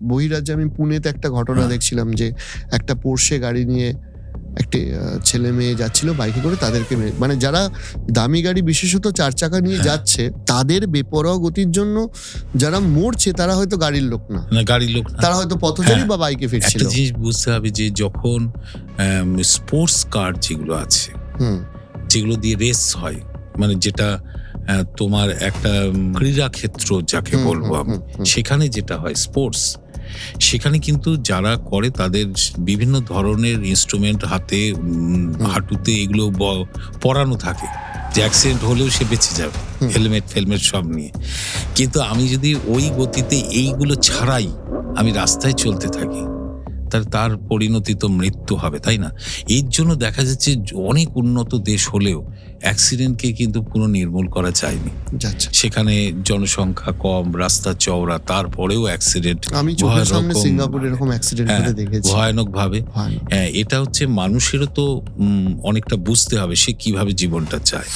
বহিরাজ্যে আমি পুনেতে একটা ঘটনা দেখছিলাম যে একটা পোর্শে গাড়ি নিয়ে একটি ছেলে মেয়ে যাচ্ছিল বাইকে করে, তাদেরকে মানে যারা দামি গাড়ি বিশেষত 4 চাকা নিয়ে যাচ্ছে তাদের বেপরোয়া গতির জন্য যারা মরছে তারা হয়তো গাড়ির লোক না, তারা হয়তো পথচারী বা বাইকে ফিরছিল। একটা জিনিস বুঝতে হবে যে যখন স্পোর্টস কার যেগুলো আছে, যেগুলো দিয়ে রেস হয়, মানে যেটা তোমার একটা ক্রীড়া ক্ষেত্র যাকে বলবো আমি, সেখানে যেটা হয় স্পোর্টস, সেখানে কিন্তু যারা করে তাদের বিভিন্ন ধরনের ইনস্ট্রুমেন্ট হাতে, হাঁটুতে এগুলো পরানো থাকে, যে অ্যাক্সিডেন্ট হলেও সে বেঁচে যাবে, হেলমেট সব নিয়ে। কিন্তু আমি যদি ওই গতিতে এইগুলো ছাড়াই আমি রাস্তায় চলতে থাকি, তার পরিণতি তো মৃত্যু হবে, তাই না? এর জন্য দেখা যাচ্ছে অনেক উন্নত দেশ হলেও অ্যাক্সিডেন্টকে কিন্তু পুরো নির্মূল করা যায়নি। সেখানে জনসংখ্যা কম, রাস্তা চওড়া, তারপরেও অ্যাক্সিডেন্ট আমি চোখের সামনে সিঙ্গাপুরে এরকম অ্যাক্সিডেন্ট হতে দেখেছি ভয়ানক ভাবে। এটা হচ্ছে মানুষেরও তো অনেকটা বুঝতে হবে সে কিভাবে জীবনটা চায়।